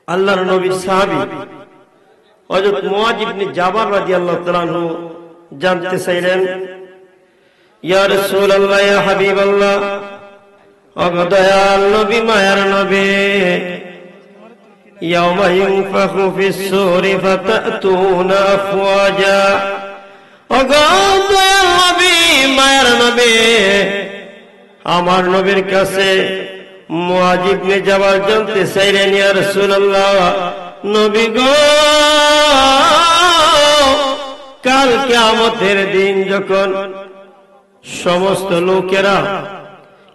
আল্লাহর নবীর সাহাবী হযরত মুআয ইবনে জাবাল রাদিয়াল্লাহু তাআলা আনহু জানতে চাইলেন, ইয়া রাসূলুল্লাহ, ইয়া হাবিবাল্লাহ, ও দয়াল নবী, মায়ার নবী, ইয়াওমা ইউনফাখু ফিস সূরি ফাতাতুনা আফওয়াজা। ও দয়াল নবী, মায়ার নবী, আমার নবীর কাছে মুআয ইবনে জাবাল জানতে চাইলেন, ইয়া রাসূলুল্লাহ, নবী গো, কাল কিয়ামতের দিন যখন সমস্ত লোকেরা,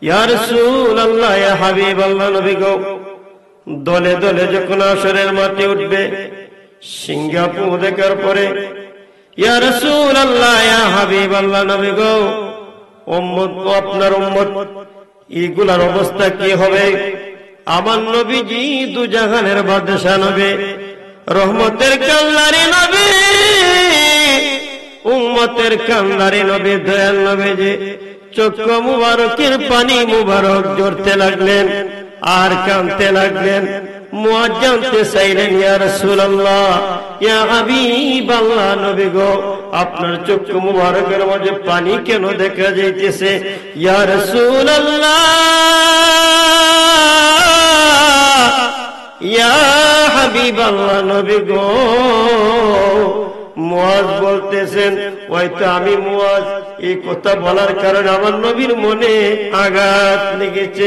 ইয়া রাসূলুল্লাহ, ইয়া হাবিবাল্লাহ, নবী গো, দলে দলে যখন হাশরের মাঠে উঠবে, সিংহাপু দেখার পরে, ইয়া রাসূলুল্লাহ, ইয়া হাবিবাল্লাহ, নবী গো, উম্মত, আপনার উম্মত, এগুলার অবস্থা কি হবে? আমার নবীজি দু জাহানের বাদশা নবী, রহমতের কান্ডারি নবী, উম্মতের কান্ডারি নবী, দয়াল নবীজি চক্ষু মুবারকের পানি মুবারক ঝরতে লাগলেন আর কাঁদতে লাগলেন। মুআয জানতে চাইলেন, ইয়া রাসূলুল্লাহ, ইয়া হাবিবাল্লাহ, নবী গো, আপনার চক্ষু মুবারকের মধ্যে পানি কেন দেখা যাইতেছে? ইয়া রাসূলুল্লাহ, ইয়া হাবিবাল্লাহ, নবী গো, মুআয বলতেছেন, হয়তো আমি মুআয এই কথা বলার কারণে আমার নবীর মনে আঘাত লেগেছে,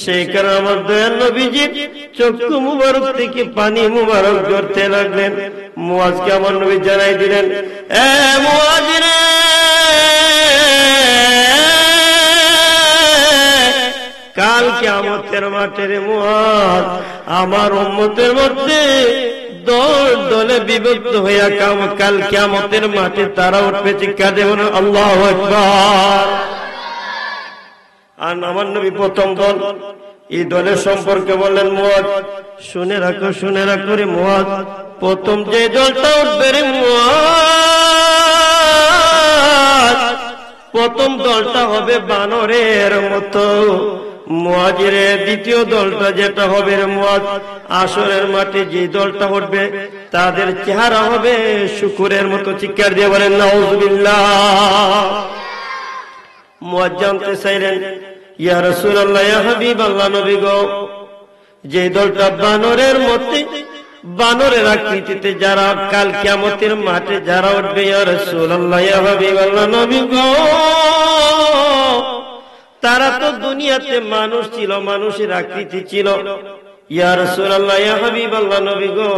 সেই কারণে আমার দয়াল নবীজির চক্ষু মুবারক থেকে পানি মুবারক ঝরতে লাগলেন। মুআযকে আমার নবী জানাই দিলেন, এ মুআয রে, কাল কিয়ামতের মাঠে রে মুআয, আমার উম্মতের মধ্যে দল দলে বিভক্ত হইয়া কাল কিয়ামতের মাঠে তারা উঠবে, চিৎকার দিয়ে বলুন আল্লাহু আকবার। আর আমার নবী প্রথম দল, এই দলের সম্পর্কে বললেন, মুআয শুনে রাখো, শুনে রাখো রে মুআয, প্রথম যে দলটা উঠবে রে মুআয, প্রথম দলটা হবে বানরের মতো। মুআযের দ্বিতীয় দলটা যেটা হবে রে মুআয, আসরের মাঠে যে দলটা উঠবে তাদের চেহারা হবে শুকুরের মতো। চিৎকার দিয়ে বলেন নাউযুবিল্লাহ। মুআয জানতে চাইলেন, ইয়া রাসূলুল্লাহ, ইয়া হাবিবাল্লাহ, নবী গো, যে দলটা বানরের মধ্যে, বানরের আকৃতিতে যারা কাল কিয়ামতের মাঠে যারা উঠবে, ইয়া রাসূলুল্লাহ, ইয়া হাবিবাল্লাহ, নবী গো, তারা তো দুনিয়াতে মানুষ ছিল, মানুষের আকৃতি ছিল। ইয়া রাসূলুল্লাহ, ইয়া হাবিবাল্লাহ, নবী গো,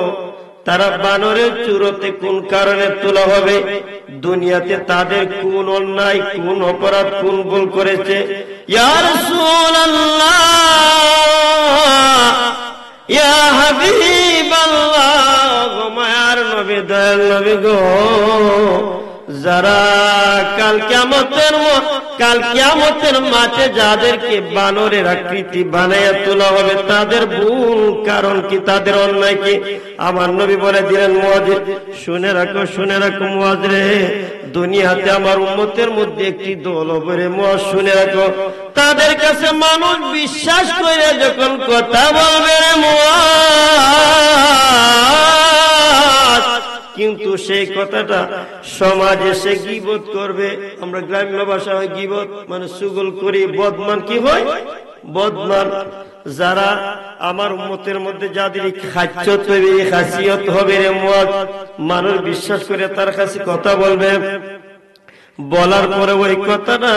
তারা বানরের চূড়তে কোন কারণে তোলা হবে? দুনিয়াতে তাদের কোন অন্যায়, কোন অপরাধ, কোন ভুল করেছে? ইয়া রাসূলুল্লাহ, ইয়া হাবিবাল্লাহ, গো মায়ার নবী, দয়াল নবী গো, যারা কাল কিয়ামতের মাঠে যাদেরকে বানরের আকৃতি বানাইয়া তোলা হবে, তাদের ভুল কারণ কি, তাদের অন্যায় কি? আমার নবী বলে দিলেন, মুআয শুনে রাখো, শুনে রাখো মুআয রে, দুনিয়াতে আমার উম্মতের মধ্যে একটি দল হবে রে মুআয, শুনে রাখো, তাদের কাছে মানুষ বিশ্বাস করে যখন কথা বলবে রে মুআয, কিন্তু সেই কথাটা সমাজে সে গীবত করবে। আমরা গ্রাম্য ভাষায় গীবত মানে চুগল করি, বদমান কি হয়? বদমান। যারা আমার উম্মতের মধ্যে যাদের খাচ্ছত হবে, খাসিয়ত হবে রে মুআয, মানুষ বিশ্বাস করে তার কাছে কথা বলবে, বলার পরে ওই কথাটা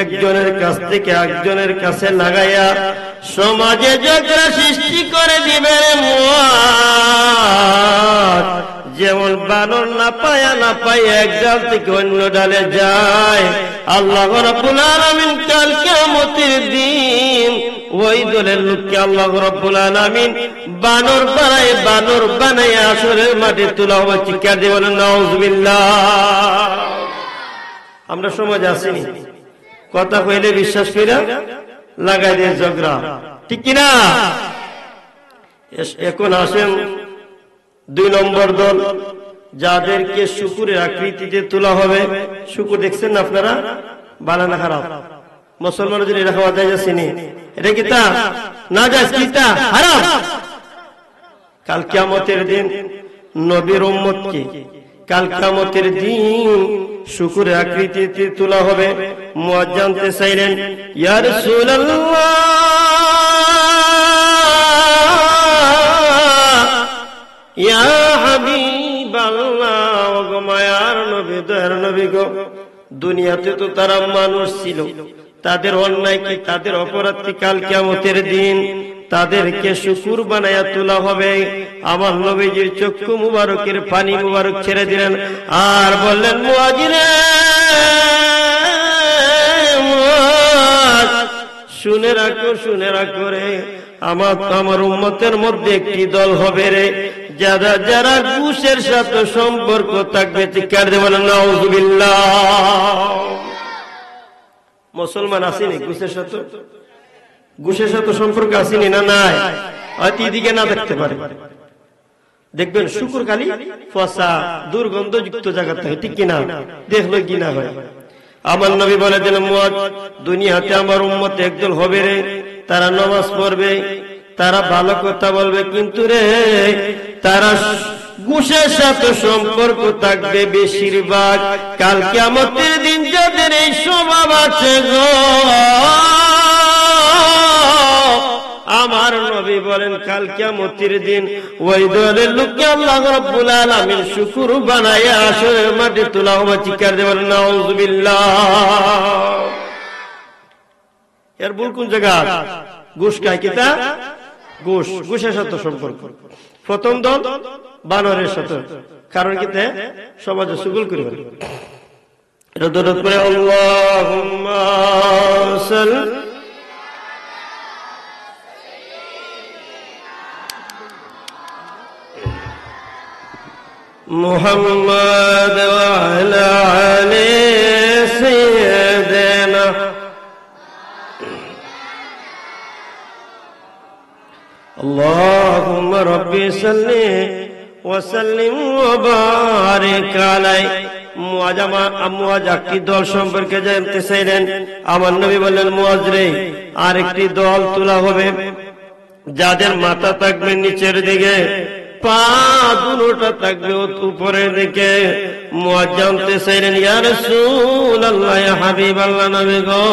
একজনের কাছ থেকে একজনের কাছে লাগাইয়া সমাজে ঝগড়া সৃষ্টি করে দিবে রে মুআয। যেমন বানর না পায় এক ডাল থেকে অন্য ডালে যায়, আল্লাহ রাব্বুল আলামিন কাল কিয়ামতের দিন ওই দলের লোককে আল্লাহ রাব্বুল আলামিন বানর বানায় আসরের মাঠে তোলা হবে। চিৎকার দিয়ে বলেন নাউযুবিল্লাহ। আমরা সমাজ আসিনি, কথা কইলে বিশ্বাস কইরা লাগাই দিয়ে ঝগড়া, ঠিক কিনা? এখন আসেন 2 নম্বর দল, যাদেরকে শুকুরের আকৃতিতে তোলা হবে। শুকুর দেখছেন না আপনারা? ভালো না খারাপ? মুসলমানের জন্য এটা খাওয়া যায় আসেনি, এটা কি তা না যায়, কি তা হারাম? কাল কিয়ামতের দিন নবীর উম্মতকে কাল কিয়ামতের দিন শুকরের আকৃতিতে তোলা হবে। মুয়াজ জানতে চাইলেন, ইয়া রাসূলুল্লাহ, ইয়া হাবিবাল্লাহ, ওগো মায়ার নবী, দয়ার নবী গো, দুনিয়াতে তো তারা মানুষ ছিল, তাদের অন্যায় কি, তাদের অপরাধ কি কাল কিয়ামতের দিন তাদেরকে শুকুর বানায়া তোলা হবে? আমার নবীজির চক্ষু মুবারকের পানি মুবারক ছেড়ে দিলেন আর বললেন, মুয়াজিরে, শুনে রাখো, শুনে রাখো রে, আমার উম্মতের মধ্যে একটি দল হবে রে, যারা যারা ঘুষের সাথে সম্পর্ক থাকবে। চিৎকার দিয়ে বলেন নাউযুবিল্লাহ। মুসলমান আসেনি ঘুষের সাথে, ঘুষের সাথে সম্পর্ক আসেনি না? নাই, হয়তো এদিকে না দেখতে পারে। দেখবেন শুকুর খালি ফসা দুর্গন্ধযুক্ত জায়গা থাকে, ঠিক কিনা? দেখলো কি না হয়। আমার নবী বলে দিল, মুয়াজ, দুনিয়াতে আমার উম্মত একদল হবে রে, তারা নামাজ পড়বে, তারা ভালো কথা বলবে, কিন্তু রে তারা ঘুষের সাথে সম্পর্ক থাকবে বেশিরভাগ। কাল কিয়ামতের দিন যাদের এই স্বভাব আছে গো, আমার নবী বলেন কাল কিয়ামতের দিন ওই দলের লোককে আল্লাহ রাব্বুল আলামিন শুকর বানায়া আসরের মাঠে তোলা হবে। চিৎকার দিয়ে বলেন নাউযুবিল্লাহ। এর ভুল কোন জায়গা? ঘুষ খায় কিতা? ঘুষের সাথে সম্পর্ক। প্রথম দল বানরের সাথে, কারণ কিতে সমাজে সুগুল করে এটা দরদ করে আল্লাহুম্মা সাল্লি মুহাম্মাদ ওয়া আলা আলি সাইয়্যিদিনা আল্লাহুম্মা রাব্বি সাল্লি ওয়া সাল্লিম ওয়া বারিক আলাইহি। মুয়াজ একটি দল সম্পর্কে জানতে চাইলেন। আমার নবী বললেন, মুয়াজ রে, আরেকটি দল তোলা হবে যাদের মাথা থাকবে নিচের দিকে, পা দুটোটা থাকবে উপরের দিকে। মুয়াজ জানতে চাইলেন, ইয়া রাসূলুল্লাহ, ইয়া হাবিবাল্লাহ, নবী গো,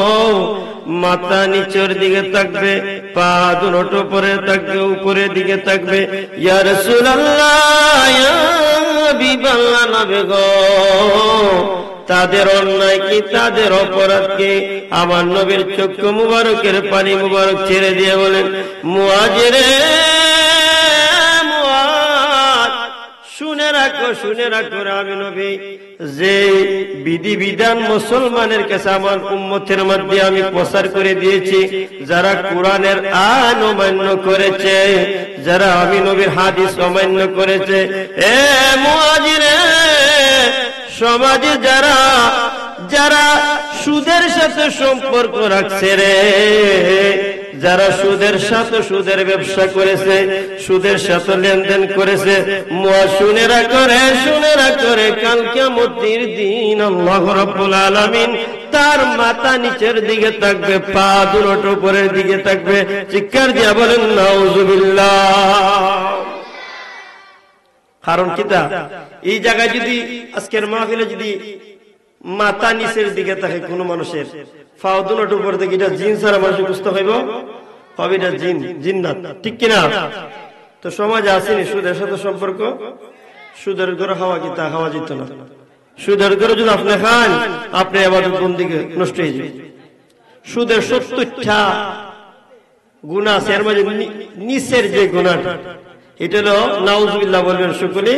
মাথা নিচের দিকে থাকবে, পা দুটো উপরে থাকবে, উপরের দিকে থাকবে। ইয়া রাসূলুল্লাহ, ইয়া হাবিবাল্লাহ, নবী গো, তাদের অন্যায় কি, তাদের অপরাধ কি? আমার নবীর চক্ষু মুবারকের পানি মুবারক ছেড়ে দিয়ে বলেন, মুয়াজ রে, শুনে রাখো, শুনে রাখো, আমি নবী যে বিধি বিধান মুসলমানের কাছে আমার উম্মতের মধ্যে আমি প্রচার করে দিয়েছি, যারা কোরআনের আইন অমান্য করেছে, যারা আমি নবীর হাদিস অমান্য করেছে, এ মুয়াজিরে, সমাজে যারা যারা সুদের সাথে সম্পর্ক রাখছে রে, যারা সুদের সাথে সুদের ব্যবসা করেছে, সুদের সাথে লেনদেন করেছে, শুনেরা করে কাল কিয়ামতের দিন আল্লাহ রাব্বুল আলামিন তার মাথা নিচের দিকে থাকবে, পা দুটো উপরের দিকে থাকবে। চিৎকার দিয়া বলেন নাউযুবিল্লাহ। কারণ কিতা, এই জায়গায় যদি আজকের মাহফিলে যদি মাথা নিচের দিকে থাকে কোন মানুষের, পাও দুটো উপর দিকে, এটা জিন ছাড়া মানুষ বুঝতে হইব, হবে এটা জিন, জিন্নাত, ঠিক কিনা? তো সমাজে আসেনি সুদের সাথে সম্পর্ক। সুদের ঘরে খাওয়া কিতা খাওয়া যেত না। সুদের ঘরে যদি আপনি খান, আপনি ইবাদত বন্দেগী নষ্ট হয়ে যাবে। সুদের 70টা গুনাহ আছে, এর মাঝে নিচের যে গুনাহটা, এটা হলো নাউযুবিল্লাহ বলবেন সকলে,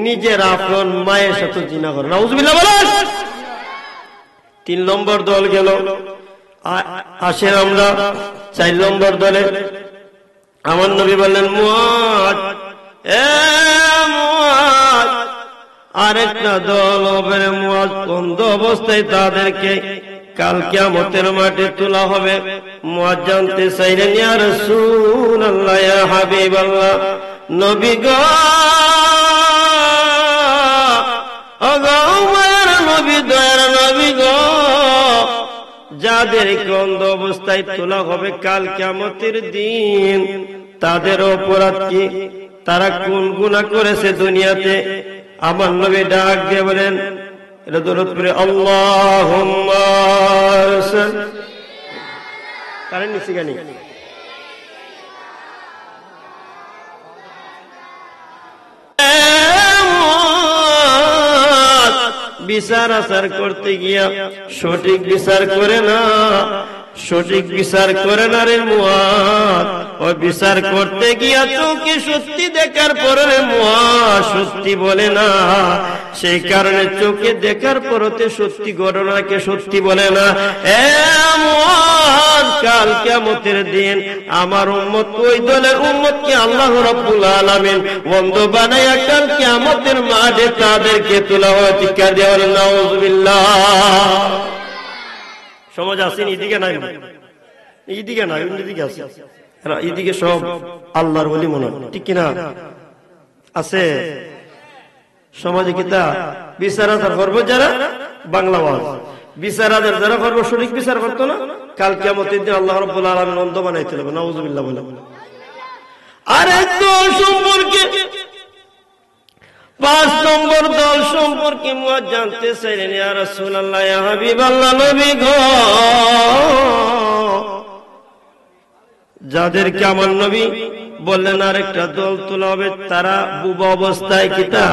নিজের আপন মায়ের সাথে জিনা করে। নাউযুবিল্লাহ বলেন। 3 নম্বর দল গেল। আসেন আমরা 4 নম্বর দলে। আমার নবী বললেন, মুয়াজ, এ মুয়াজ, আরেকটা দল হবে মুয়াজ, বন্ধ অবস্থায় তাদেরকে কাল কিয়ামতের মাঠে তোলা হবে। মুয়াজ জানতে চাইলেন, ইয়া রাসূলুল্লাহ, ইয়া হাবিবাল্লাহ, নবী গো, নবী, দয়ার নবী গো, যাদের অন্ধ অবস্থায় তোলা হবে কাল কিয়ামতের দিন, তাদের অপরাধ কি, তারা কোন গুনাহ করেছে দুনিয়াতে। আমার নবী ডাক দিয়ে বলেন, এটা দরুদ পড়ে আল্লাহুম্মা কারণ নিচে গানি বিচার আচার করতে গিয়া সঠিক বিচার করে না, সঠিক বিচার করে না রে মুয়াদ। ও বিচার করতে গিয়া চোখে সত্যি দেখার পরে রে মুয়াদ সত্যি বলে না। সেই কারণে চোখে দেখার পরতে সত্যি ঘটনাকে সত্যি বলে না। এ মুয়াদ, কাল কিয়ামতের দিন আমার উম্মত ওই দলের উম্মতকে আল্লাহ রাব্বুল আলামিন বন্ধ বানায়া কাল কিয়ামতের মাঠে তাদেরকে তোলা হয়। চিৎকার দিয়ে বলেন নাউযুবিল্লাহ। সমাজ আসেন এদিকে নাই, এইদিকে নাই, অন্যদিকে আছে। এইদিকে সব আল্লাহর ওলি মনে হয়, ঠিক কিনা? আছে সমাজে কিতা বিচার আচার করবো যারা বাংলা ওয়াজ, বিচার আচার যারা করবো সঠিক বিচার করতো না, কাল কিয়ামতের দিন আল্লাহ রাব্বুল আলামিন অন্ধ বানাইতে হবে। নাউযুবিল্লাহ বলে। আর এক দল সম্পর্কে, 5 নম্বর দল সম্পর্কে মুয়াজ জানতে চাইলেন, ইয়া রাসূলুল্লাহ, ইয়া হাবিবাল্লাহ, নবী গো, যাদেরকে আমার নবী বললেন আরেকটা দল তোলা হবে, তারা বুবা অবস্থায়, কিতা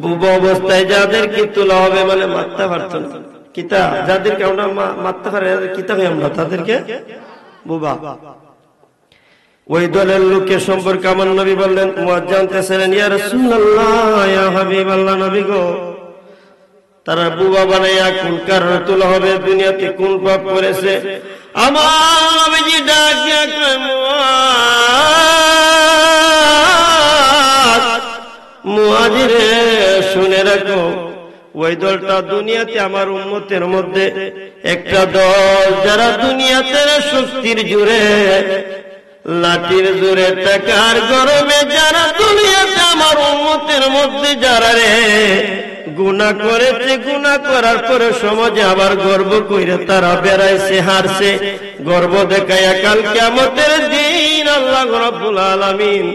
বুবা অবস্থায় যাদেরকে তোলা হবে, মানে মারতে পারতো না, কিতা যাদেরকে আমরা মারতে পারি কিতা হয় আমরা তাদেরকে বুবা। ওই দলের লোকের সম্পর্কে আমার নবী বললেন, মুয়াজ জানতেছিলেন, ইয়া রাসূলুল্লাহ, ইয়া হাবিবাল্লাহ, নবী গো, তারা বুবা বানাইয়া কোন কারণে তোলা হবে, দুনিয়াতে কোন পাপ করেছে? আমার নবীজি ডাক দিয়া কয়, মুয়াজ রে, শুনে রাখো, ওই দলটা দুনিয়াতে আমার উম্মতের মধ্যে একটা দল, যারা দুনিয়াতে শক্তির জোরে, লাঠির জোরে, টাকার গরমে, যারা দুনিয়াতে আমার উম্মতের মধ্যে যারা রে গুনাহ করেছে, গুনাহ করার পরে সমাজে আবার গর্ব কইরা তারা বেড়াইছে, হারছে, গর্ব দেখাইয়া কাল কিয়ামতের দিন আল্লাহ রাব্বুল আলামিন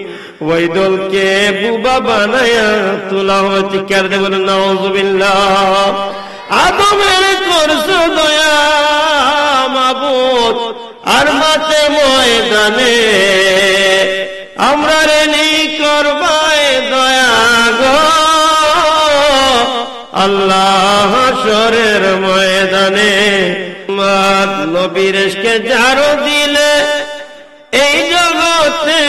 ওই দলকে বুবা বানায়া তোলা হবে। চিৎকার দিয়ে বলেন নাউযুবিল্লাহ। আদমের করছো দয়া মাবুদ, আর মাঠে ময়দানে আমরা রে নি করবাই দয়া গো, আল্লাহ হাশরের ময়দানে। নবীর ইশকে জারো দিলে এই জগতে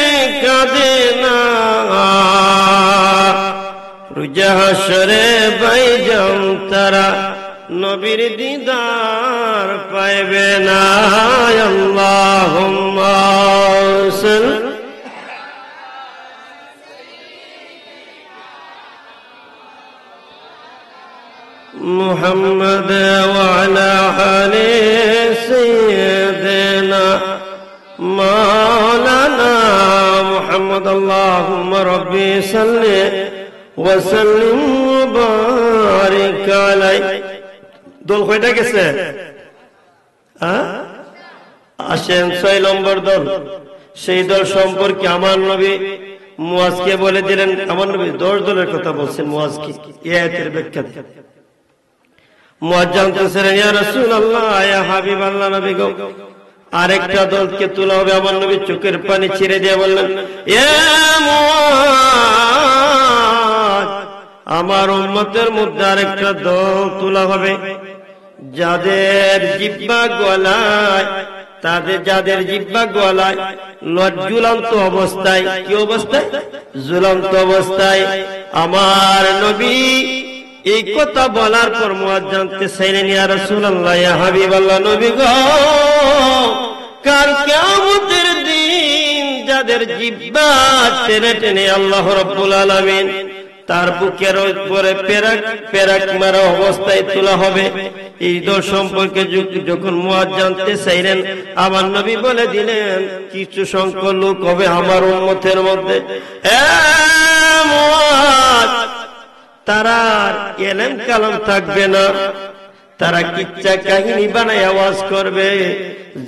কাঁদে না, রোজা হাশরে বাইজাম তারা নবীর দিদার পাইবে না। আল্লাহুম্মা সাল্লি মুহাম্মদ ওয়া আলা আলি সাইয়্যিদিনা মাওলানা মুহাম্মদ। আল্লাহুম্মা রাব্বি সাল্লি ওয়া সাল্লিম ওয়া বারিক আলাইহি। দল কয়টা গেছে? আসেন 6 নম্বর দল। সেই দল সম্পর্কে আমার নবী মুয়াজকে বলে দিলেন, আমার নবী 10 দলের কথা বলছেন মুয়াজকে এই আয়াতের ব্যাখ্যাতে। মুয়াজ জানতেছিলেন, ইয়া রাসূলুল্লাহ, ইয়া হাবিবাল্লাহ, নবী গো, আরেকটা দলকে তোলা হবে। আমার নবী চোখের পানি ছেড়ে দিয়ে বললেন, ইয়া মুয়াজ, আমার উম্মতের মধ্যে আরেকটা দল তোলা হবে, যাদের জিহ্বা গলায়, যাদের জিহ্বা গলায় ঝুলন্ত অবস্থায়, কি অবস্থায়? ঝুলন্ত অবস্থায়। আমার নবী এই কথা বলার পর মুয়াজ জানতে চাইলেন, ইয়া রাসূলুল্লাহ, ইয়া হাবিবাল্লাহ, নবী গো, কাল কিয়ামতের দিন যাদের জিহ্বা টেনে টেনে আল্লাহ রাব্বুল আলামিন তার বুকের উপরে পেরাক মারা অবস্থায় তোলা হবে, এই দল সম্পর্কে যখন মুয়াজ জানতে চাইলেন, আমার নবী বলে দিলেন, কিছু সংখ্যক লোক হবে আমার উম্মতের মধ্যে, তারা ইলম কালাম থাকবে না, তারা কিচ্ছা কাহিনী বানায় আওয়াজ করবে,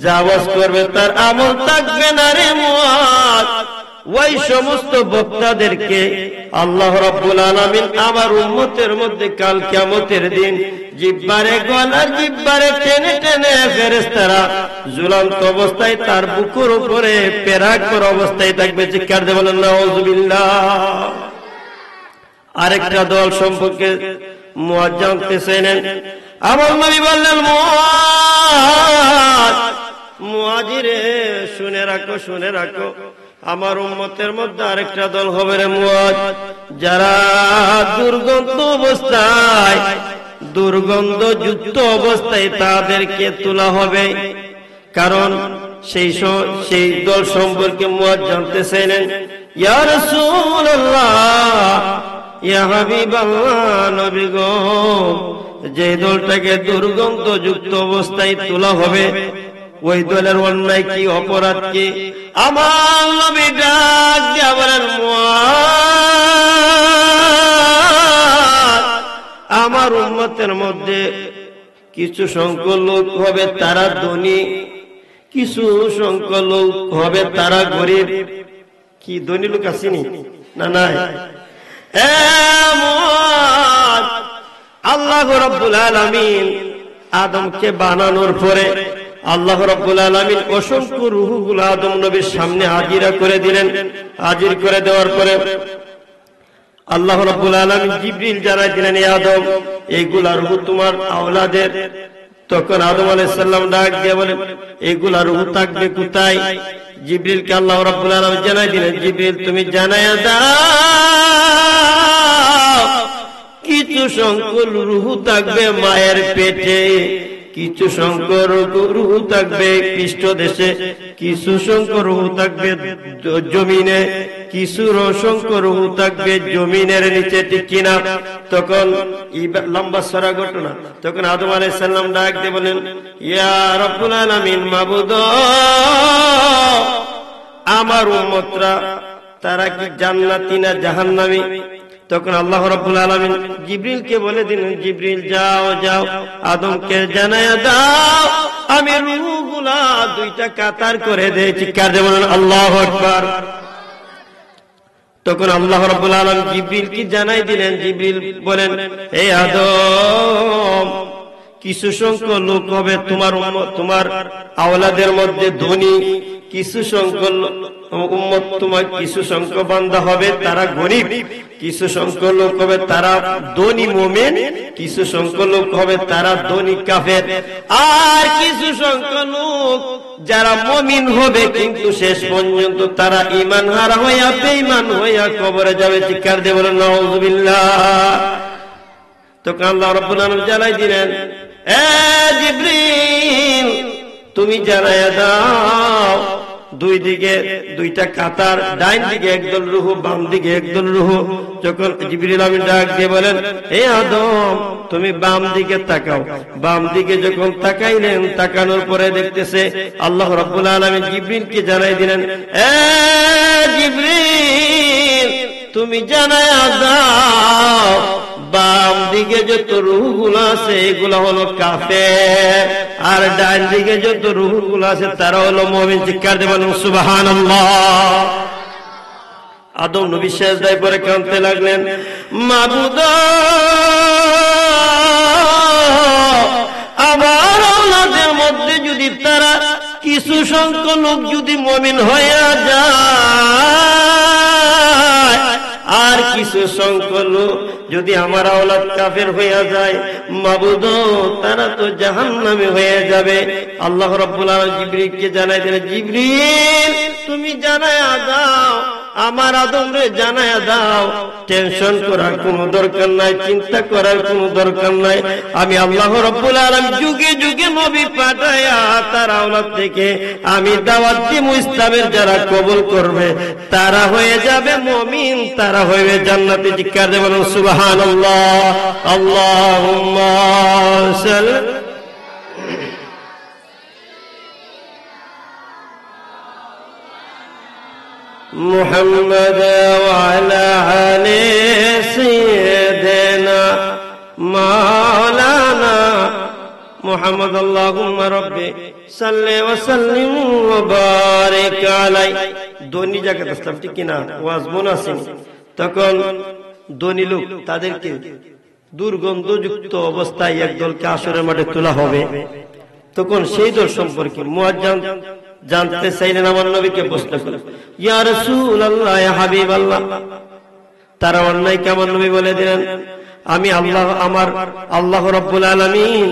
যা আওয়াজ করবে তার আমল থাকবে না রে মুয়াজ। ওই সমস্ত বক্তাদেরকে আল্লাহ রাব্বুল আলামিন আমার উম্মতের মধ্যে কাল কিয়ামতের দিন জিহ্বারে গলার জিহ্বারে টেনে টেনে ফেরেশতারা ঝুলন্ত অবস্থায় তার বুকের উপরে পেরাক করা অবস্থায় থাকবে। চিৎকার দিয়ে বলেন নাউযুবিল্লাহ। আরেকটা দল সম্পর্কে মুআজ জানতেছেন। আমার নবী বললেন, মুআজিরে শুনে রাখো, শুনে রাখো, আমার উম্মতের মধ্যে আরেকটা দল হবে রে মুআজ, যারা দুর্গন্ধ অবস্থায়, দুর্গন্ধযুক্ত অবস্থায় তাদেরকে তোলা হবে। কারণ সেই দল সম্পর্কে মুআজ জানতে চাইলেন, ইয়া রাসূলুল্লাহ, ইয়া হাবিবাল্লাহ, নবী গো, যে দলটাকে দুর্গন্ধযুক্ত অবস্থায় তোলা হবে ওই দলের অন্যায় কি, অপরাধ কি? আমার নবী ডাক দিয়া বলেন, মুআজ, আমার উম্মতের মধ্যে কিছু সংখ্যক লোক হবে তারা ধনী, কিছু সংখ্যক লোক হবে তারা গরিব। কি ধনী লোক আসেনি? না, নাই। আল্লাহ রাব্বুল আলামিন আদমকে বানানোর পরে আল্লাহ রাব্বুল আলামিন অসংখ্য রূহগুলো আদম নবীর সামনে হাজিরা করে দিলেন। হাজির করে দেওয়ার পরে আল্লাহ রাব্বুল আলামিন জিবরিল জানাই দিলেন, হে আদম, এইগুলা রূহ তোমার আওলাদের। তখন আদম আলাইহিস সালাম ডাক দিয়ে বলেন, এইগুলা রূহ থাকবে কোথায়? জিবরিলকে আল্লাহ রাব্বুল আলামিন জানাই দিলেন, জিবরিল তুমি জানায়া দাও, কিছু সংখ্যক রূহ থাকবে মায়ের পেটে, কিছু সংখ্যক রূহ থাকবে পৃষ্ঠদেশে, কিছু সংখ্যক রূহ থাকবে জমিনে, কিছু সংখ্যক রূহ থাকবে জমিনের নিচে। ঠিক কিনা? তখন লম্বা সরা ঘটনা। তখন আদম আলাইহিস সালাম ডাক দিয়ে বলেন, ইয়া রাব্বুল আলামিন, মাবুদ, আমার উম্মতরা তারা কি জান্নাতি না জাহান্নামী? তখন আল্লাহ রাব্বুল আলামিন জিবরিলকে বলে দিলেন, জিবরিল যাও, যাও, আদমকে জানায়া দাও আমি রূহগুলা দুইটা কাতার করে দেই। চিৎকার দিয়ে বলেন আল্লাহু আকবার। তখন আল্লাহ রাব্বুল আলামিন জিবরিলকে জানাই দিলেন, জিবরিল বলেন, হে আদম, কিছু সংখ্যক লোক হবে তোমার আওলাদের মধ্যে ধনী, কিছু সংখ্যক উম্মত তোমার, কিছু সংখ্যক বান্দা হবে তারা গরিব, কিছু সংখ্যক লোক হবে তারা ধনী মুমিন, কিছু সংখ্যক লোক হবে তারা ধনী কাফের, আর কিছু সংখ্যক লোক যারা মুমিন হবে কিন্তু শেষ পর্যন্ত তারা ঈমান হারা হইয়া বেঈমান হইয়া কবরে যাবে। চিৎকার দিয়ে বলেন নাউযুবিল্লাহ। তখন আল্লাহ রাব্বুল আলামিন জানাই দিলেন, এ জিবরিল, তুমি জানায়া দাও দুই দিকে দুইটা কাতার, ডাইন দিকে একদল রূহ, বাম দিকে একদল রূহ। যখন জিবরিল আমিন ডাক দিয়ে বলেন, হে আদম, তুমি বাম দিকে তাকাও। বাম দিকে যখন তাকাইলেন, তাকানোর পরে দেখতেছে আল্লাহ রাব্বুল আলামিন জিবরিলকে জানাই দিলেন, এ জিবরিল, তুমি জানায়া দাও বাম দিকে যত রূহগুলো আছে এগুলো হলো কাফের, আর ডান দিকে যত রূহগুলো আছে তারা হলো মুমিন। চিৎকার দিয়ে বলেন সুবহানাল্লাহ। আদম নবী সিজদায় পড়ে কাঁদতে লাগলেন, মাবুদ, আমার আওলাদের মধ্যে যদি তারা কিছু সংখ্যক লোক যদি মুমিন হইয়া যায়, আর কিছু সংখ্যক লোক যদি আমার আওলাদ কাফের হইয়া যায়, মাবুদ, তারা তো জাহান্নামে হয়ে যাবে। আল্লাহ রাব্বুল আলামিন জিবরিলকে জানাই দিলেন, জিবরিল, তুমি জানায়া দাও, আমার আদমরে জানায়া দাও, টেনশন করার কোনো দরকার নাই, চিন্তা করার কোনো দরকার নাই। আমি আল্লাহ রাব্বুল আলামিন যুগে যুগে নবী পাঠায়া তার আওলাদ থেকে আমি দাওয়াত দিব, ইসলামের যারা কবুল করবে তারা হয়ে যাবে মুমিন, তারা হয়ে জান্নাতে। জিকির দিয়ে বলুন সুবহানাল্লাহ। আল্লাহুম্মা সাল্লি মুহাম্মদ ওয়া আলা আলি সাইয়্যিদিনা মাওলানা মুহাম্মদ। আল্লাহুম্মা রাব্বি সাল্লি ওয়া সাল্লিম ওয়া বারিক আলাইহি। ধনী জাকাত আসলাম, ঠিক কিনা? ওয়াজ মনে আছে? তখন ধনী লোক তাদেরকে দুর্গন্ধযুক্ত অবস্থায় একদলকে আসরের মাঠে তোলা হবে। তখন সেই দল সম্পর্কে মুয়াজ্জিন জানতে চাইলেন, আমার নবীকে প্রশ্ন করলেন, ইয়া রাসূলুল্লাহ, ইয়া হাবিবাল্লাহ, তারা অন্যায় কেমন? নবী বলে দিলেন, আমি আল্লাহ রাব্বুল আলামিন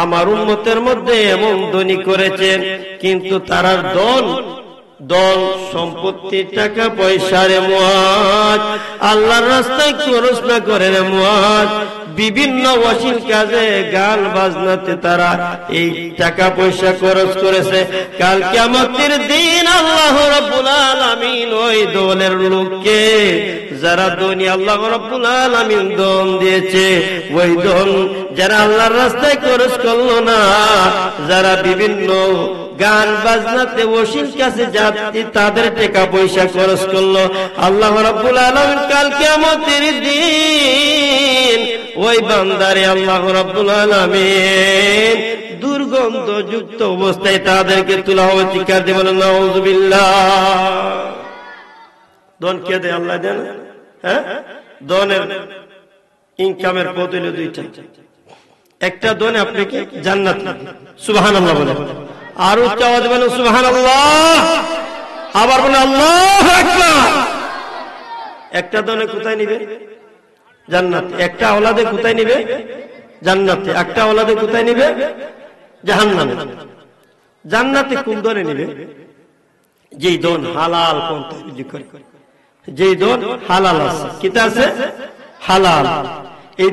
আমার উম্মতের মধ্যে এমন ধনী করেছেন, কিন্তু তারা দল সম্পত্তি, টাকা পয়সা রে মুয়াজ, আল্লাহর রাস্তায় খরচ না করে রে মুয়াজ, বিভিন্ন অশ্লীল কাজে, গান বাজনাতে তারা এই টাকা পয়সা খরচ করেছে। কাল কিয়ামতের দিন আল্লাহ রাব্বুল আলামিন ওই দলের লোককে, যারা ধনী আল্লাহ রাব্বুল আলামিন ধন দিয়েছে, ওই ধন যারা আল্লাহর রাস্তায় খরচ করলো না, যারা বিভিন্ন গান বাজনাতে অশ্লীল কাজে যাচ্ছে, তাদের টাকা পয়সা খরচ করলো, আল্লাহ রাব্বুল আলামিন কাল কিয়ামতের দিন ওই বান্দারে আল্লাহ রাব্বুল আলামিন দুর্গন্ধযুক্ত অবস্থায় তাদেরকে তোলা হবে। চিৎকার দিয়ে বলেন নাউযুবিল্লাহ। দন কে দেয়? আল্লাহ দেন। হ্যাঁ, দনের ইনকামের পথ হলো দুইটা। একটা দনে আপনাকে জান্নাত, সুবহানাল্লাহ বলেন, আর উচ্চ আওয়াজে বলেন সুবহানাল্লাহ, আবার বলেন আল্লাহু আকবার। একটা দনে কোথায় নিবে? জান্নাতে। একটা আওলাদে কোথায় নিবে? জান্নাতে। একটা আওলাদে কোথায় নিবে? জাহান্নামে। জান্নাতে কোন দনে নিবে? যেই দন হালাল পন্থা রুজি করে, যেই দন হালাল আছে, কিতা আছে? হালাল। এই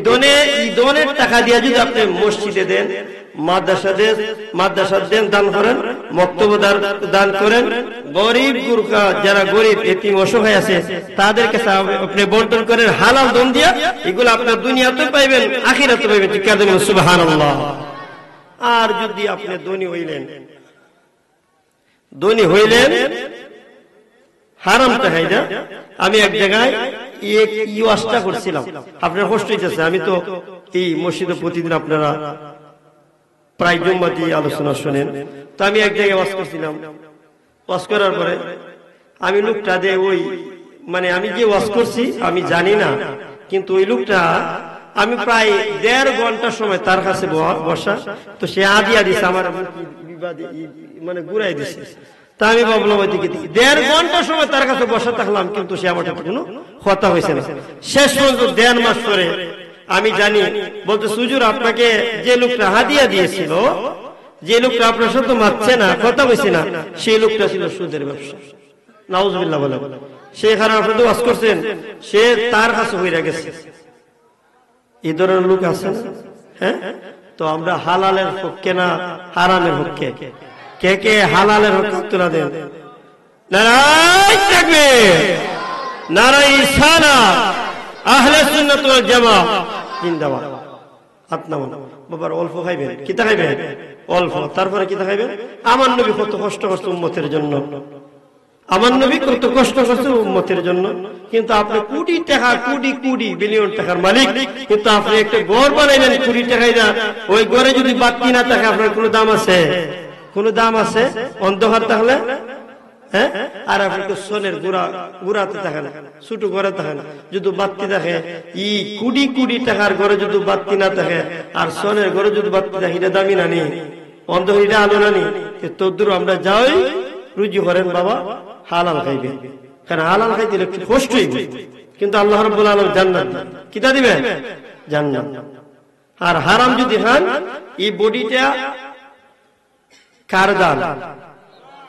দনের টাকা দিয়ে যদি আপনি মসজিদে দেন, মাদ্রাসা দেন, দান করেন, মক্তব দান করেন, গরিব গুরকা যারা গরিব এতিম অসহায় আছে তাদের কাছে আপনি বন্টন করেন হালাল দন দিয়া, এগুলো আপনার দুনিয়াতে পাইবেন, আখিরাতে পাইবেন। চিৎকার দেবেন সুবহানাল্লাহ। আর যদি আপনি ধনী হইলেন হারাম টাকায় না। আমি এক জায়গায় ওয়াজটা করছিলাম, আপনার কষ্ট হইতেছে, আমি তো এই মসজিদে প্রতিদিন আপনারা প্রায় জুম্মাতে আলোচনা শোনেন, তো আমি এক জায়গায় ওয়াজ করছিলাম। ওয়াজ করার পরে আমি লোকটা দিয়ে মানে আমি যে ওয়াজ করছি আমি জানি না, কিন্তু ওই লোকটা আমি প্রায় 1.5 ঘন্টা সময় তার কাছে বসা, তো সে আদিয়া দিছে আমার মানে ঘুরাই দিছে। তা আমি ভাবলাম ওইদিকে 1.5 ঘন্টা সময় তার কাছে বসা থাকলাম, কিন্তু সে আমার সাথে কোনো কথা হয়েছে না। শেষ পর্যন্ত 1.5 মাস পরে আমি জানি, বলতে হুজুর আপনাকে যে লোকটা হাদিয়া দিয়েছিল, যে লোকটা আপনার সাথে মারছে না, কথা হয়েছে না, সেই লোকটা ছিল সুদের ব্যবসা। নাউজুবিল্লাহ বলে। সেখানে আপনি তো ওয়াজ করছেন, সে তার কাছে হয়ে গেছে। এই ধরনের লোক আছে না? হ্যাঁ, তো আমরা হালালের পক্ষে না হারামের পক্ষে? কে কে হালালের হক তুলে দেন? নারায়ে তাকবীর, নারায়ে রিসালাত, আহলে সুন্নাত ওয়াল জামাত জিন্দাবাদ। হাত নামান। বাবার অল্প খাইবেন, কিতা খাইবেন? অল্প। তারপরে কিতা খাইবেন? আমার নবী কত কষ্ট করছে উম্মতের জন্য, আমার নবী কত কষ্ট করছে উম্মতের জন্য। কিন্তু আপনি কোটি টাকা, কোটি বিলিয়ন টাকার মালিক, কিন্তু আপনি একটা ঘর বানাইলেন 20 টাকায় না, ওই ঘরে যদি বাতি না থাকে আপনার কোনো দাম আছে? কোন দাম আছে? অন্ধকার থাকলে, হ্যাঁ, আর আপনি তো সোনের গুড়াতে থাকেন, ছোট ঘরে থাকেন, যদি বাতি থাকে, কোটি টাকার ঘরে যদি বাতি না থাকে আর সোনের ঘরে যদি বাতি থাকে, এটা দামি না নি? অন্ধকার এটা আলো না নি? তদ্দুর আমরা যাই রুজি করেন বাবা, হালাল খাইবে, কারণ হালাল খাইতে একটু কষ্ট হইবে, কিন্তু আল্লাহ রাব্বুল আলামিন জান্নাত কিতা দিবেন? জান্নাত। আর হারাম যদি খান, এই বডিটা কার দান?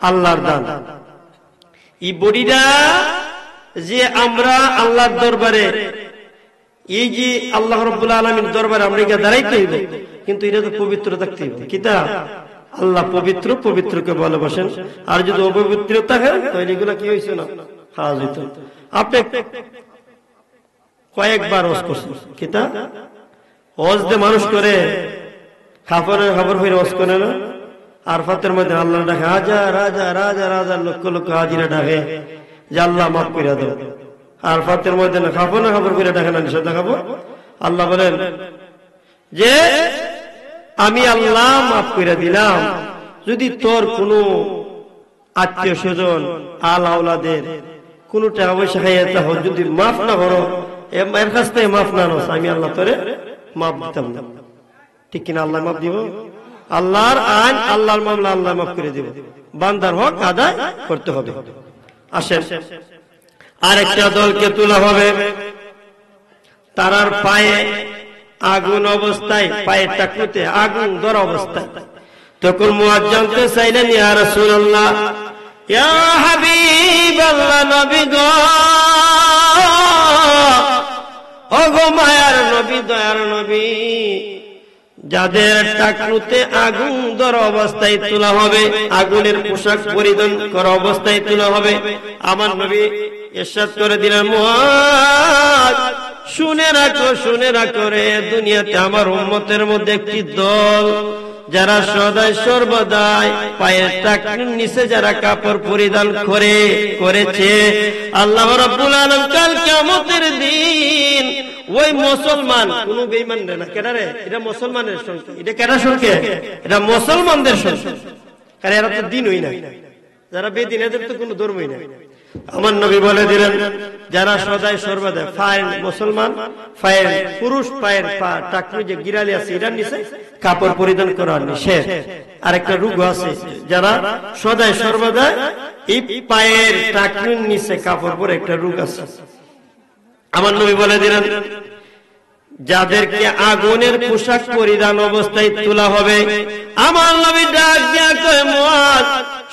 আল্লাহর দান। এই বডিটা যে আমরা আল্লাহর দরবারে, এই যে আল্লাহ রাব্বুল আলামিন দরবারে আমরা এটা দাঁড়াইতে হইব, কিন্তু এটা তো পবিত্র থাকতে হইব। কিতা? আল্লাহ পবিত্র, পবিত্রকে ভালোবাসেন। আর যদি অপবিত্র থাকে তাহলে এগুলা কি হইছে না? খাওয়া যেত। আপনি কয়েকবার ওয়াজ করছেন, কিতা ওয়াজ দে মানুষ করে খবর ফিরে ওয়াজ করে না? আরফাতের মধ্যে আল্লাহ ডাকে, হাজার লক্ষ হাজিরা ডাকে যে আল্লাহ মাফ করে দাও। আরফাতের মধ্যে না খবর ফিরে ডাকে না, নিষেধ দেখাবো। আল্লাহ বলেন যে আমি আল্লাহ মাফ করে দিলাম, যদি তোর কোনো আত্মীয় স্বজন আল আওলাদের কোন টাকা পয়সা খাইতে হোক, যদি মাফ না করো, এর কাছ থেকে মাফ না নো, আমি আল্লাহ তোরে মাফ দিতাম না। ঠিক কিনা? আল্লাহ মাফ দিব? আল্লাহর আইন, আল্লাহর মামলা আল্লাহ মাফ করে দিব। বান্দার হক আদায় করতে হবে। আসেন, আরেকটা দলকে তোলা হবে, তারার পায়ে আগুন অবস্থায়, পায়ের টাকুতে আগুন ধরা অবস্থায়। তখন মুয়াজ্জিন চাইলেন, ইয়া রাসূলুল্লাহ, ইয়া হাবিবাল্লাহ, নবী গো, ওগো মায়ার নবী, দয়ার নবী, যাদের টাকনুতে আগুন ধরা অবস্থায় তোলা হবে, আগুনের পোশাক পরিধান করা অবস্থায় তোলা হবে, আমার নবী ইরশাদ করে দিলেন, মুআজ, শুনে রাখো, শুনে রাখো রে, দুনিয়াতে আমার উম্মতের মধ্যে একটি দল, যারা সদাই সর্বদাই পায়ের টাকনুর নিচে যারা কাপড় পরিধান করেছে, আল্লাহ রাব্বুল আলামিন কাল কিয়ামতের দিন ওই মুসলমান, কোন বেঈমান না, কেডা রে, এটা মুসলমানের সংখ্যা, এটা কেডা সংখ্যা, এটা মুসলমানদের সংখ্যা, কারণ এরা তো দিন হই না, যারা বেদিন এদের তো কোনো ধর্মই না। আমার নবী বলে দিলেন, যারা সদাই সর্বদা ফাইন মুসলমান, ফাইন পুরুষ, পায়ের পা টাকনু যে গিরালি আছে এটার নিচে কাপড় পরিধান করা নিষেধ। আরেকটা রোগ আছে, যারা সদাই সর্বদা এই পায়ের টাকনুর নিচে কাপড় পরে একটা রোগ আছে। আমার নবী বলে দিলেন, যাদেরকে আগুনের পোশাক পরিধান অবস্থায় তোলা হবে, আমার নবী ডাক দিয়া কয়, মুআজ,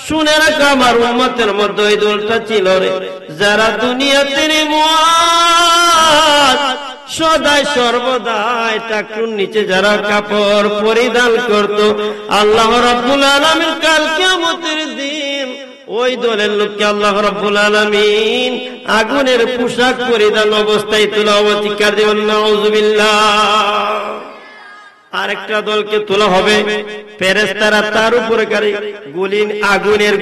শুনে রাখো, আমার উম্মতের মধ্যে ওই দলটা ছিল রে, যারা দুনিয়াতে রে মুআজ সদাই সর্বদাই টাকনুর নিচে যারা কাপড় পরিধান করত, আল্লাহ রাব্বুল আলামিন কাল কিয়ামতের দিন ওই দলের লোককে আল্লাহ রাব্বুল আলামিন আগুনের পোশাক পরিধান অবস্থায় তোলা হবে। চিৎকার দিবেন নাউযুবিল্লাহ। আরেকটা দলকে তোলা হবে, ফেরেশতারা তার উপরে আগুনের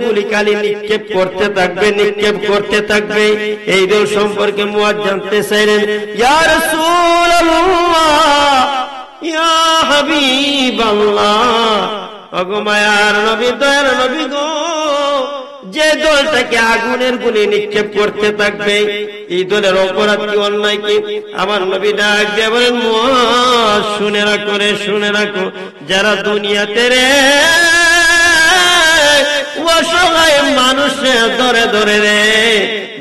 গুলি কালি নিক্ষেপ করতে থাকবে, নিক্ষেপ করতে থাকবে। এই দল সম্পর্কে মুয়াজ্জিন জানতে চাইলেন, ইয়া রাসূলুল্লাহ, ইয়া হাবিবাল্লাহ, ওগো মায়ার নবী, দয়ার নবী গো, যে দলটাকে আগুনের গুলি নিক্ষেপ করতে থাকবে, এই দলের অপরাধ কি, অন্যায় কি? আমার নবী ডাক দিয়ে বলেন, মুআজ, শুনে রাখো রে, শুনে রাখো, যারা দুনিয়াতে রে অসহায় মানুষের ধরে ধরে রে,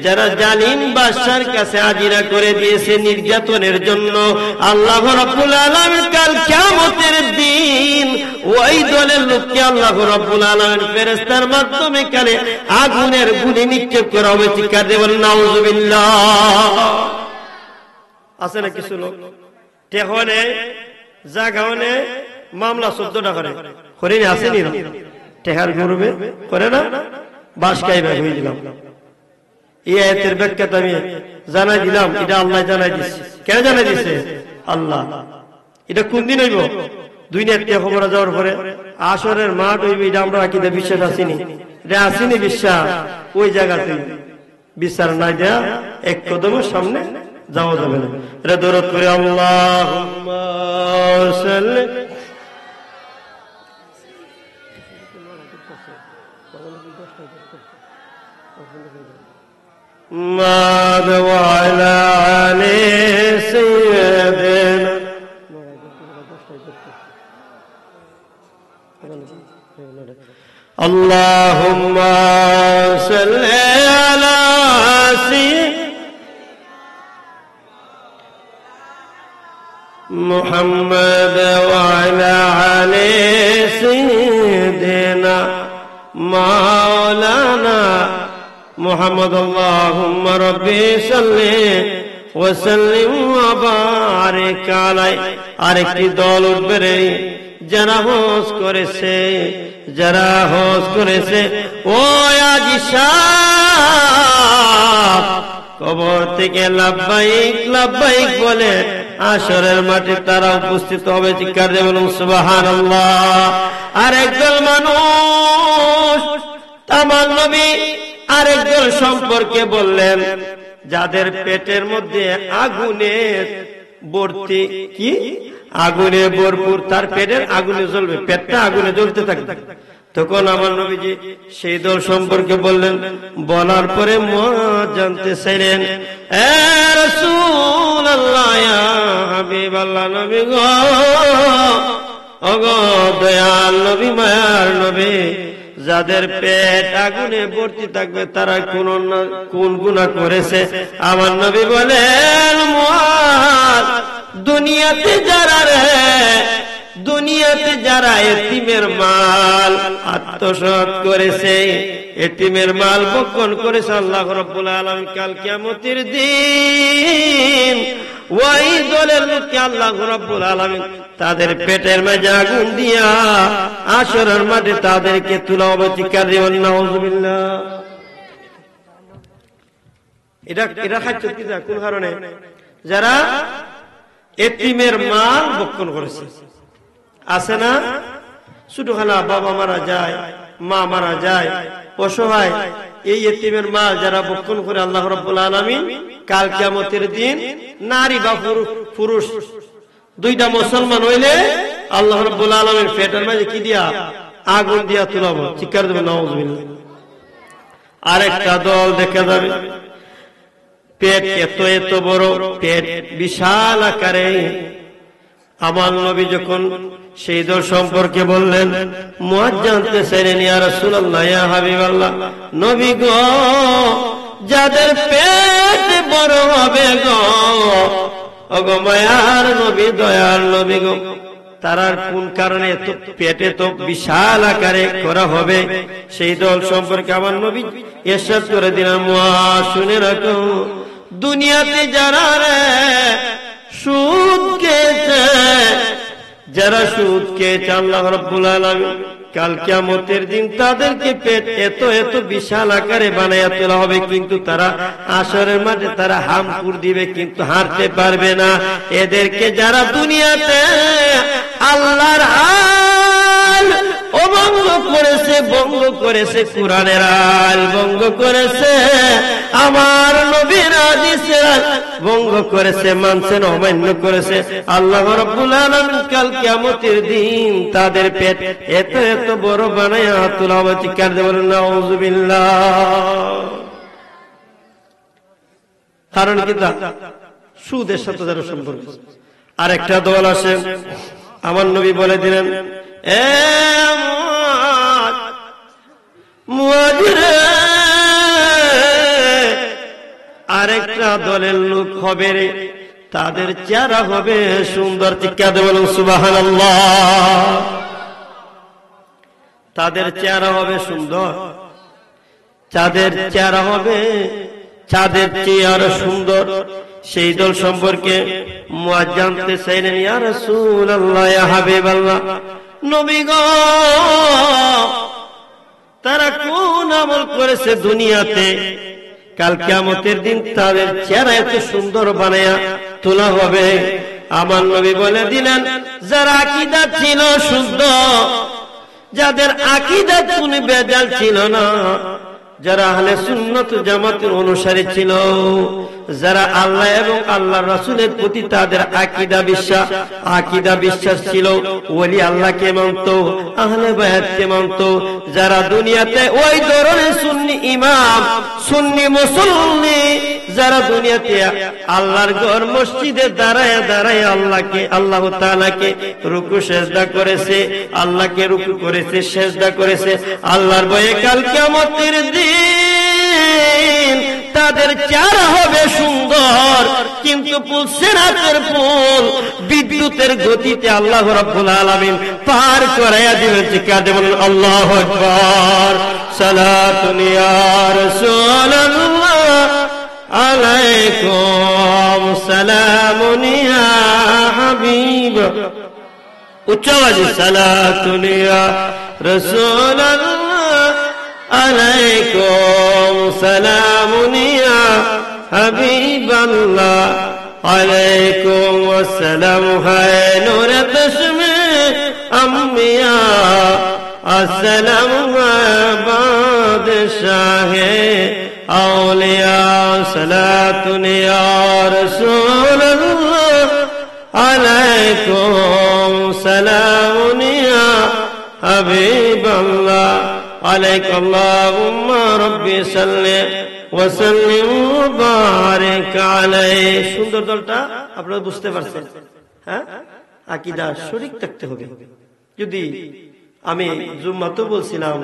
যারা জালিম বাদশার কাছে হাজিরা করে দিয়েছে নির্যাতনের জন্য, আল্লাহ রাব্বুল আলামিন কাল কিয়ামতের দিন ওই দলের লোককে আল্লাহ রাব্বুল আলামিন ফেরেশতার মাধ্যমে কালে আগুনের গুলি নিক্ষেপ করা হবে। চিৎকার দিয়ে বলেন নাউযুবিল্লাহ। আছে না কিছু লোক টেহনে জাগাওনে মামলা 14টা করে নি, আসেনি না, টেহার গরুবে করে না, বাস খাইবে হয়ে দিলাম। এই আয়াতের ব্যাখ্যা আমি জানাই দিলাম, এটা আল্লাহ জানাই দিচ্ছে। কেন জানাই দিচ্ছে? আল্লাহ। এটা কোন দিন হইব? দুনিয়াতে খবর যাওয়ার পরে আসরের মাঠ হইবে, এটা আমরা আকীদা বিশ্বাস আসেনি, এটা আসেনি বিশ্বাস, ওই জায়গাতে বিচার নাই দেয়া এক কদমের সামনে যাওয়া যাবে না। এটা দরুদ করে আল্লাহুম্মা সাল্লি محمد وعلى آل سيدنا اللهم صل على سيدنا محمد وعلى آل سيدنا مولانا محمد اللهم ربي صل وسلم وبارك عليه। আরেকটি দল উঠবে রে, যারা হজ করেছে, ও আজি সাহ কবর থেকে লাব্বাইক লাব্বাইক বলে আসরের মাঠে তারা উপস্থিত হবে। চিৎকার দিয়ে বলুন সুবহানাল্লাহ। আরেকদল মানুষ, আমার নবী আরেকদল সম্পর্কে বললেন, যাদের পেটের মধ্যে আগুনের ভর্তি, কি আগুনে ভরপুর, তার পেটের আগুনে জ্বলবে, পেটটা আগুনে জ্বলতে থাকবে, তখন আমার নবীজি সেই দল সম্পর্কে বললেন, বলার পরে মুআজ জানতে চাইলেন, এ রাসূলুল্লাহ, ইয়া হাবিবাল্লাহ, নবী গো, ওগো দয়াল নবী, মায়ার নবী, যাদের পেট আগুনে ভর্তি থাকবে তারা কোন গুনাহ করেছে? আমার নবী বলেন, মুআজ, দুনিয়াতে যারা এতিমের মাল আত্মসাৎ করেছে, এতিমের মাল ভক্ষণ করেছে, আল্লাহ রাব্বুল আলামিন কাল কিয়ামতের দিন ওই দলের লোককে আল্লাহ রাব্বুল আলামিন তাদের পেটের মাঝে আগুন দিয়া হাশরের মাঠে তাদেরকে তুলা হবে। চিৎকার দিবেন নাউজুবিল্লাহ। এটা খাচ্ছে কি কোন কারণে? যারা এতিমের মাল ভক্ষণ করেছে। আছে না, ছোটখালা বাবা মারা যায়, মা মারা যায়, অসহায়, এই এতিমের মাল যারা ভক্ষণ করে, আল্লাহ রাব্বুল আলামিন কাল কিয়ামতের দিন নারী বা পুরুষ দুইটা মুসলমান হইলে আল্লাহ রাব্বুল আলামিন পেটের মাঝে কি দিয়া? আগুন দিয়া তুলাবো। চিৎকার দেবেন নাউজুবিল্লাহ। আরেকটা দল দেখা যাবে, পেট এত বড়, পেট বিশাল আকারে। আমার নবী যখন সেই দল সম্পর্কে বললেন, মুআজ জানতে চাইলেন, ইয়া রাসূলুল্লাহ, ইয়া হাবিবাল্লাহ, নবী গো, যাদের পেট বড় হবে গো, ওগো মায়ার নবী, দয়াল নবী গো, তারার কোন কারণে এত পেটে তো বিশাল আকারে করা হবে? সেই দল সম্পর্কে আমার নবী ইরশাদ করে দিলেন, মুআজ, শুনে রাখো, দুনিয়াতে যারা সুদ খেয়েছে, আল্লাহ রাব্বুল আলামিন কাল কিয়ামতের দিন তাদেরকে পেট এত বিশাল আকারে বানায়া তোলা হবে, কিন্তু তারা হাশরের মাঠে তারা হামপুর দিবে, কিন্তু হারতে পারবে না। এদেরকে যারা দুনিয়াতে আল্লাহর আল অভঙ্গ করেছে, কোরআনের আল ভঙ্গ করেছে, আমার নবীর হাদিসের ভঙ্গ করেছে, মানছে না, অমান্য করেছে, আল্লাহ রাব্বুল আলামিন কাল কিয়ামতের দিন তাদের পেট এত বড় বানায়া তোলা হবে। চিৎকার দিয়ে বলেন নাউজুবিল্লাহ। কারণ কি? সুদের সাথে যারা সম্পর্ক। আরেকটা দল আছে, আমার নবী বলে দিলেন, এ মুআজ রে, আরেকটা দলের লোক হবে রে, তাদের চেহারা হবে সুন্দর। চিৎকার দিয়ে বলুন সুবহানাল্লাহ। তাদের চেহারা হবে সুন্দর, চাঁদের চেহারা হবে চাঁদের চেয়ে আরো সুন্দর। সেই দল সম্পর্কে মুআজ জানতে চাইলেন, ইয়া রাসূলুল্লাহ, ইয়া হাবিবাল্লাহ, নবী গো, তারা কোন আমল করেছে দুনিয়াতে, কাল কিয়ামতের দিন তাদের চেহারা এত সুন্দর বানায়া তোলা হবে? আমার নবী বলে দিলেন, যারা আকীদা ছিল শুদ্ধ, যাদের আকীদা কোনো বেজাল ছিল না, যারা আহলে সুন্নাত জামাতের অনুসারী ছিল, যারা আল্লাহ এবং আল্লাহর রাসূলের প্রতি তাদের আকীদা বিশ্বাস ছিল, ওলি আল্লাহকে মানত, আহলে বায়াতকে মানত, যারা দুনিয়াতে ওই ধরনের সুন্নি ইমাম, সুন্নি মুসল্লি, যারা দুনিয়াতে আল্লাহর ঘর মসজিদে দাঁড়ায় আল্লাহ তাআলাকে রুকু সেজদা করেছে, আল্লাহকে রুকু করেছে, সেজদা করেছে, আল্লাহর ভয়ে কাল কিয়ামতের দিন তাদের চেহারা হবে সুন্দর, কিন্তু সিরাতের পুল বিদ্যুতের গতিতে আল্লাহ রাব্বুল আলামিন পার করায়া দিবেন। চিৎকার দিয়ে বলুন আল্লাহু আকবার। সালাতুন ইয়া রাসূলুল্লাহ আলাইকুম, সালামুন ইয়া হাবিব, উচ্চ আওয়াজে সালাতুন ইয়া রাসূলুল্লাহ আলাইকুম, সালামুন ইয়া হাবিবাল্লাহ, আলাইকুম আসসালাম, হায় নূরে তশমে আম্বিয়া, আসসালাম বাদশাহে আউলিয়া, সালাতুন ইয়া রাসূলুল্লাহ আলাইকুম, সালামুন ইয়া হাবিবাল্লাহ, আলাইকা আল্লাহুম্মা রাব্বি সাল্লি ওয়া সাল্লিম ওয়া বারিক আলাইহি। সুন্দর দলটা আপনারা বুঝতে পারছেন? হ্যাঁ, আকীদা সঠিক থাকতে হবে। যদি আমি জুম্মাতে বলছিলাম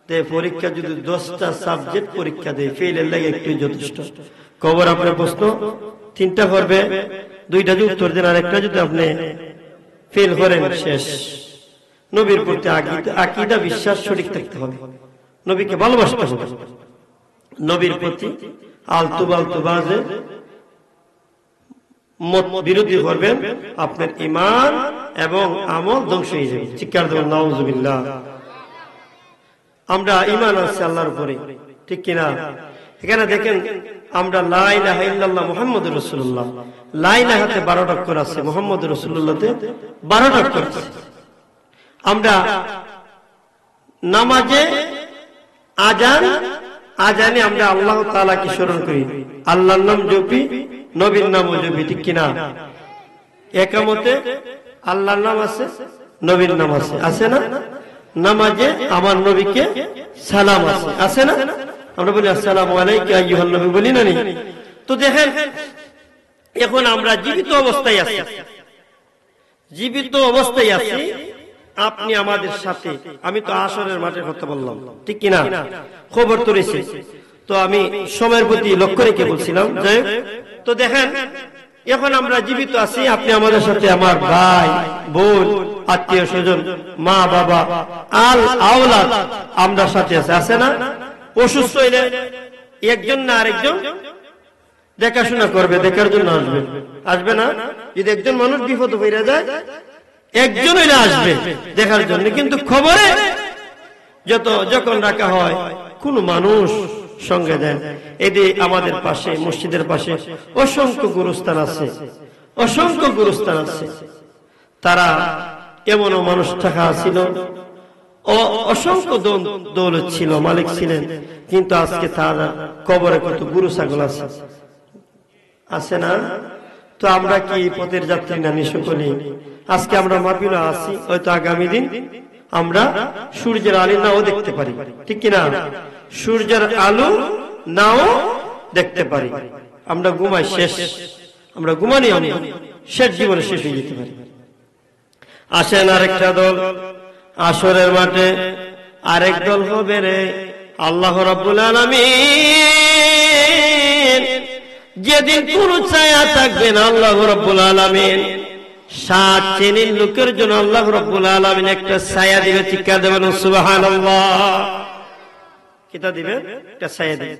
যে পরীক্ষা যদি 10টা সাবজেক্ট পরীক্ষা দেয়, ফেলের লাগে একটু যথেষ্ট। কবর আপনার প্রশ্ন 3টা করবে, 2টা যদি উত্তর দেন আর একটা যদি আপনি ফেল করেন শেষ। নবীর প্রতি আকীদা বিশ্বাস সঠিক থাকতে হবে, নবীকে ভালোবাসতে হবে। নবীর প্রতি আলতু বালতু বাজে মত বিরোধী করবেন, আপনার ঈমান এবং আমল ধ্বংস হয়ে যাবে। চিৎকার দেবেন নাউজুবিল্লাহ। আমরা ঈমান আছে আল্লাহর উপরে, ঠিক কিনা? এখানে দেখেন আমরা লা ইলাহা ইল্লাল্লাহ মুহাম্মাদুর রাসূলুল্লাহ, লা ইলাহাতে 12টা অক্ষর আছে, মুহাম্মাদুর রাসূলুল্লাহতে 12টা অক্ষর আছে। আমরা নামাজে আজানে আমরা আল্লাহ তাআলাকে স্মরণ করি, আল্লাহর নাম জপি, নবীর নামও জপি, ঠিক কিনা? একামতে আল্লাহর নাম আছে, নবীর নাম আছে, আছে না? নামাজে আমার নবীকে সালাম আছে, আছে না? আমরা বলি আসসালামু আলাইকা আইয়ুহান নবী, বলি না? তো দেখেন এখন আমরা জীবিত অবস্থায় আছি, জীবিত অবস্থায় আছি। আপনি আমাদের সাথে, আমি তো আসরের মাঠের কথা বললাম, ঠিক কিনা? খবর তো রয়েছে, তো আমি সময়ের প্রতি লক্ষ্য রেখে বলছিলাম। যাই হোক, তো দেখেন এখন আমরা জীবিত আছি, আপনি আমাদের সাথে, আমার ভাই বোন আত্মীয় স্বজন মা বাবা আল আওলাদ আমরা সাথে আছে, আছে না? অসুস্থ হইলে একজন না আরেকজন দেখাশোনা করবে, দেখার জন্য আসবে, আসবে না? যদি একজন মানুষ বিপদ হয়ে যায় একজন হইলে আসবে দেখার জন্য, কিন্তু খবরে যখন রাখা হয় কোন মানুষ সঙ্গে দেন। এদিকে আমাদের পাশে মসজিদের পাশে অসংখ্য গুরুস্থান আছে, অসংখ্য গুরুস্থান আছে। তারা এমনও মানুষ থাকা ছিল, অসংখ্য দৌলত ছিল, মালিক ছিলেন, কিন্তু আজকে তারা কবরে কত গুরু ছাগল আছে, আছে না? তো আমরা কি পথের যাত্রী না সকলেই? আজকে আমরা মাহফিলে আছি, হয়তো আগামী দিন আমরা সূর্যের আলো নাও দেখতে পারি, ঠিক কিনা? সূর্যের আলো নাও দেখতে পারি। আমরা ঘুমাই শেষ, আমরা ঘুমানি, আমরা শেষ জীবনে শেষ হয়ে যেতে পারি। আসেন আরেকটা দল আসরের মাঠে, আরেক দল হবে রে আল্লাহ রাব্বুল আলামিন যেদিন কোন ছায়া থাকবে না, আল্লাহ রাব্বুল আলামিন 7 শ্রেণীর লোকের জন্য আল্লাহ রাব্বুল আলামিন একটা ছায়া দিবে। চিৎকার দেবেন সুবহানাল্লাহ। কিতা দিবে? একটা ছায়া দিবে।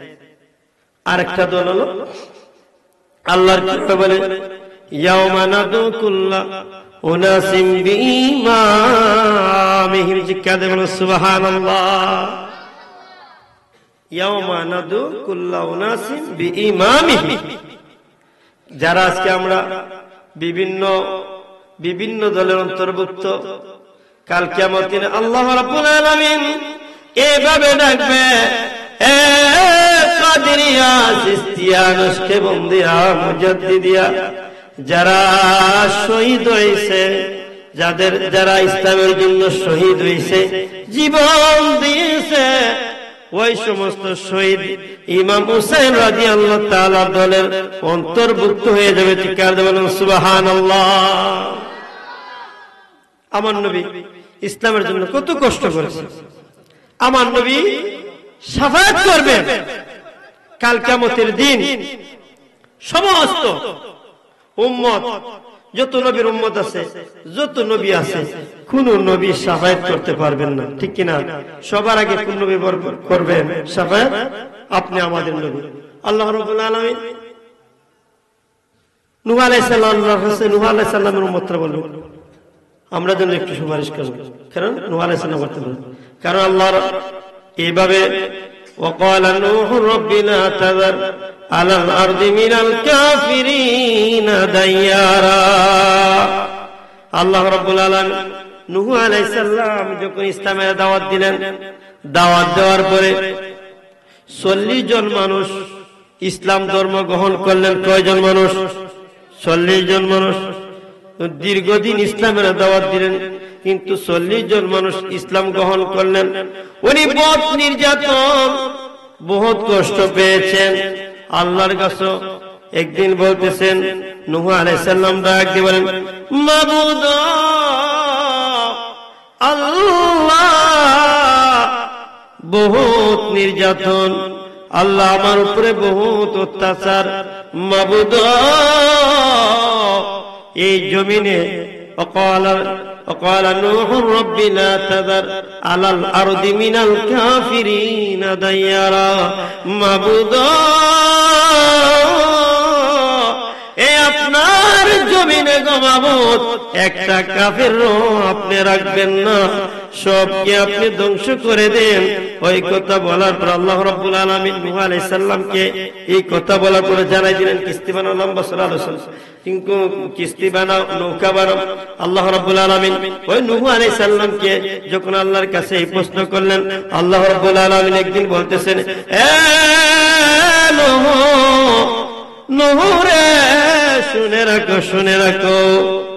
আরেকটা দল হলো আল্লাহর কিতাব বলে ইয়াউমা নাদু কুল্লা উনাসিম বিইমামিহিম। চিৎকার দেবেন সুবহানাল্লাহ। ইয়াউমা নাদু কুল্লা উনাসিম বিইমামিহিম। যারা আজকে আমরা বিভিন্ন দলের অন্তর্ভুক্ত, কাল কিয়ামতের দিনে আল্লাহ রাব্বুল আলামিন এভাবে ডাকবে, এ কাদেরিয়া চিশতিয়া নকশবন্দিয়া মুজাদ্দিদিয়া, যারা শহীদ হয়েছে, যারা ইসলামের জন্য শহীদ হয়েছে, জীবন দিয়েছে, ওই সমস্ত শহীদ ইমাম হুসাইন রাদিয়াল্লাহু তাআলা দলের অন্তর্ভুক্ত হয়ে যাবে। চিৎকার দেবেন সুবহানাল্লাহ। আমার নবী ইসলামের জন্য কত কষ্ট করেছে, আমার নবী শাফায়াত করবেন কাল কিয়ামতের দিন। সমস্ত উম্মত, যত নবীর উম্মত আছে, যত নবী আছে, কোন নবী শাফায়াত করতে পারবেন না, ঠিক কিনা? সবার আগে কোন নবী করবেন শাফায়াত? আপনি আমাদের নবী। আল্লাহ রাব্বুল আলামিন নূহ আলাইহিস সালামের উম্মতরা বলবেন আমরা যেন একটু সুপারিশ করব, কারণ নূহ আলাইহিস সালাম করতে পারেন, কারণ আল্লাহর এইভাবে وقال نوح رب لا تذر على الأرض من الكافرين ديارا। আল্লাহ রাব্বুল আলামিন নূহ আলাইহিস সালাম যখন ইসলামের দাওয়াত দিলেন, দাওয়াত দেওয়ার পরে 40 জন মানুষ ইসলাম ধর্ম গ্রহণ করলেন। কয়জন মানুষ? 40 জন মানুষ। দীর্ঘদিন ইসলামের দাওয়াত দিলেন, কিন্তু 40 জন মানুষ ইসলাম গ্রহণ করলেন। উনি বহুত নির্যাতন, বহুত কষ্ট পেয়েছেন। আল্লাহর কাছে একদিন বলতেছেন, নূহ আলাইহিস সালাম ডাক দিয়ে বলেন, মাবুদ আল্লাহ, বহুত নির্যাতন, আল্লাহ আমার উপরে বহুত অত্যাচার, মাবুদ এই জমিনে। وقال نوح رب لا تذر على الأرض من الكافرين ديارا معبود এ আপনার জমিনে গো মাবুদ একটা কাফেরও আপনি রাখবেন না, সবকে আপনি ধ্বংস করে দেন। ওই কথা বলার পর আল্লাহ রাব্বুল আলামিন নূহ আলাইহিস সালামকে এই কথা বলার পরে জানাই দিলেন, কিস্তি বানাও, লম্বা সূরা আলোচনা, কিন্তু কিস্তি বানাও, নৌকা বানাও। আল্লাহ রাব্বুল আলামিন ওই নূহ আলাইহিস সালামকে যখন আল্লাহর কাছে এই প্রশ্ন করলেন, আল্লাহ রাব্বুল আলামিন একদিন বলতেছেন, এ নূহ, নূহ রে, শুনে রাখো, শুনে রাখো।